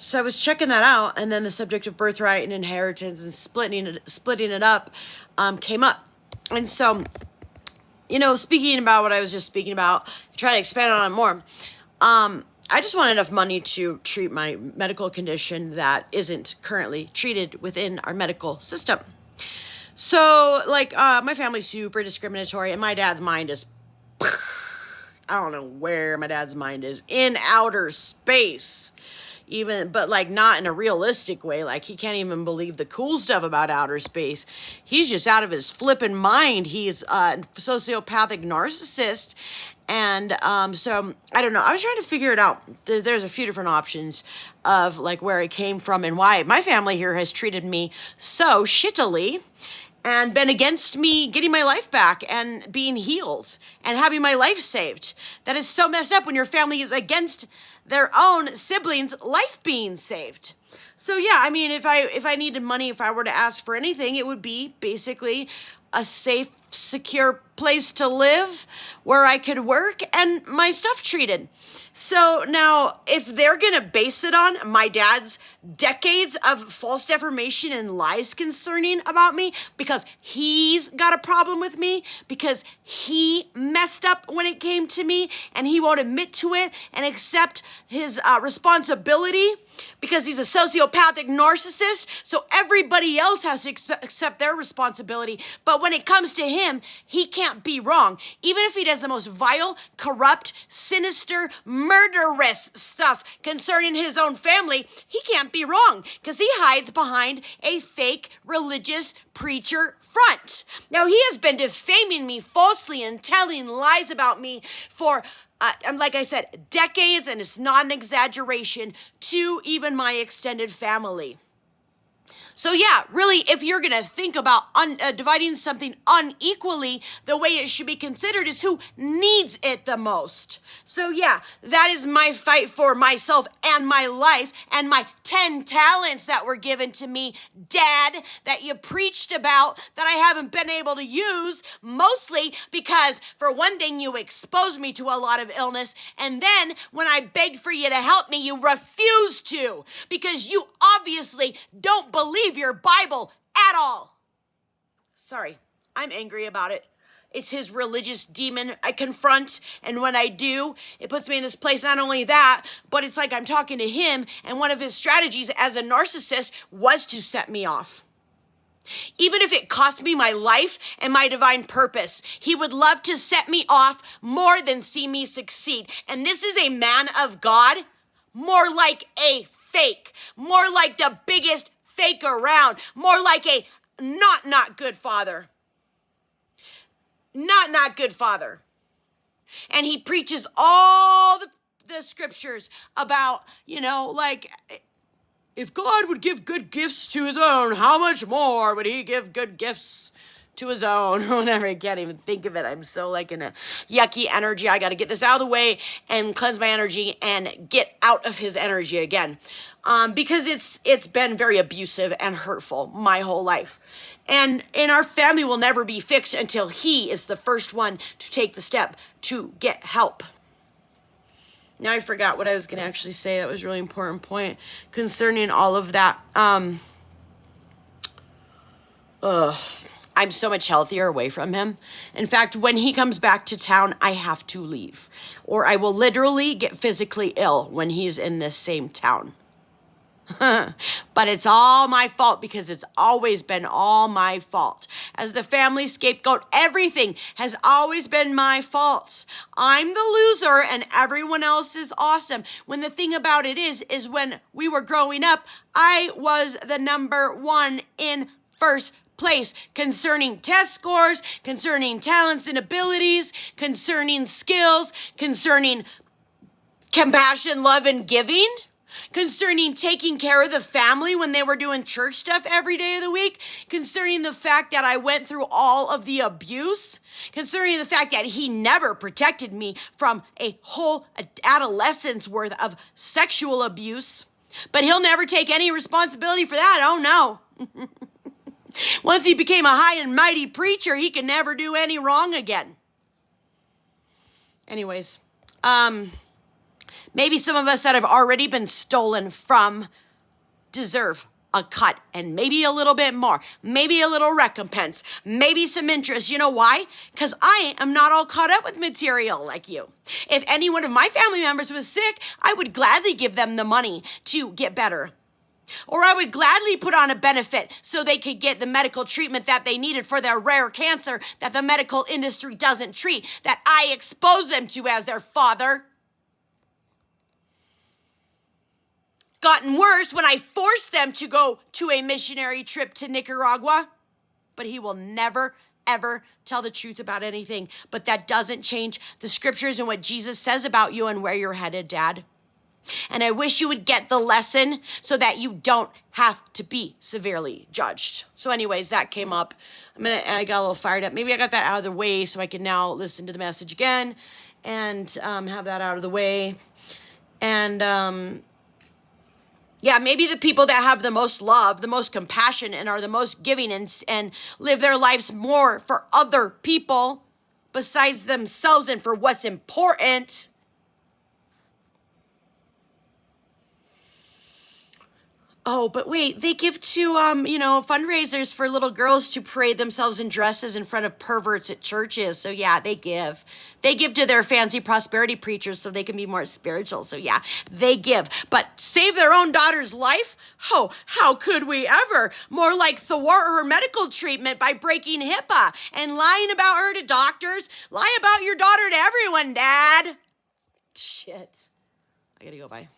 So I was checking that out, and then the subject of birthright and inheritance and splitting it up came up. And so, speaking about what I was just speaking about, trying to expand on it more. I just want enough money to treat my medical condition that isn't currently treated within our medical system. So, my family's super discriminatory, and my dad's mind is, I don't know where my dad's mind is, in outer space. But not in a realistic way. Like, he can't even believe the cool stuff about outer space. He's just out of his flippin' mind. He's a sociopathic narcissist. And so, I don't know. I was trying to figure it out. There's a few different options of, where it came from and why. My family here has treated me so shittily and been against me getting my life back and being healed and having my life saved. That is so messed up when your family is against their own siblings' life being saved. So yeah, I mean, if I needed money, if I were to ask for anything, it would be basically a safe, secure place to live where I could work and my stuff treated. So now, if they're going to base it on my dad's decades of false defamation and lies concerning about me, because he's got a problem with me, because he messed up when it came to me, and he won't admit to it and accept his responsibility, because he's a sociopathic narcissist, so everybody else has to accept their responsibility. But when it comes to him, he can't be wrong. Even if he does the most vile, corrupt, sinister, murderous stuff concerning his own family, he can't be wrong because he hides behind a fake religious preacher front. Now, he has been defaming me falsely and telling lies about me for like I said, decades, and it's not an exaggeration, to even my extended family. So yeah, really, if you're going to think about dividing something unequally, the way it should be considered is who needs it the most. So yeah, that is my fight for myself and my life and my 10 talents that were given to me, Dad, that you preached about that I haven't been able to use, mostly because, for one thing, you exposed me to a lot of illness, and then when I begged for you to help me, you refused to, because you obviously don't believe your Bible at all. Sorry, I'm angry about it. It's his religious demon I confront, and when I do, it puts me in this place. Not only that, but it's like I'm talking to him, and one of his strategies as a narcissist was to set me off. Even if it cost me my life and my divine purpose, he would love to set me off more than see me succeed. And this is a man of God, more like a fake, more like the biggest fake around, more like a not good father. Not good father. And he preaches all the scriptures about, if God would give good gifts to his own, how much more would he give good gifts to his own? Whenever I can't even think of it, I'm so in a yucky energy. I got to get this out of the way and cleanse my energy and get out of his energy again. Because it's been very abusive and hurtful my whole life. And our family will never be fixed until he is the first one to take the step to get help. Now I forgot what I was going to actually say. That was a really important point concerning all of that. I'm so much healthier away from him. In fact, when he comes back to town, I have to leave. Or I will literally get physically ill when he's in this same town. But it's all my fault, because it's always been all my fault. As the family scapegoat, everything has always been my fault. I'm the loser and everyone else is awesome. When the thing about it is when we were growing up, I was the number one in first place concerning test scores, concerning talents and abilities, concerning skills, concerning compassion, love, and giving, concerning taking care of the family when they were doing church stuff every day of the week, concerning the fact that I went through all of the abuse, concerning the fact that he never protected me from a whole adolescence worth of sexual abuse, but he'll never take any responsibility for that. Oh no. Once he became a high and mighty preacher, he could never do any wrong again. Anyways, Maybe some of us that have already been stolen from deserve a cut and maybe a little bit more, maybe a little recompense, maybe some interest. You know why? Because I am not all caught up with material like you. If any one of my family members was sick, I would gladly give them the money to get better. Or I would gladly put on a benefit so they could get the medical treatment that they needed for their rare cancer that the medical industry doesn't treat, that I expose them to as their father. Gotten worse when I forced them to go to a missionary trip to Nicaragua. But he will never, ever tell the truth about anything. But that doesn't change the scriptures and what Jesus says about you and where you're headed, Dad. And I wish you would get the lesson so that you don't have to be severely judged. So anyways, that came up. I got a little fired up. Maybe I got that out of the way so I can now listen to the message again and have that out of the way. And yeah, maybe the people that have the most love, the most compassion, and are the most giving and live their lives more for other people besides themselves and for what's important. Oh, but wait, they give to, fundraisers for little girls to parade themselves in dresses in front of perverts at churches. So yeah, they give. They give to their fancy prosperity preachers so they can be more spiritual. So yeah, they give. But save their own daughter's life? Oh, how could we ever? More like thwart her medical treatment by breaking HIPAA and lying about her to doctors. Lie about your daughter to everyone, Dad. Shit. I gotta go, bye.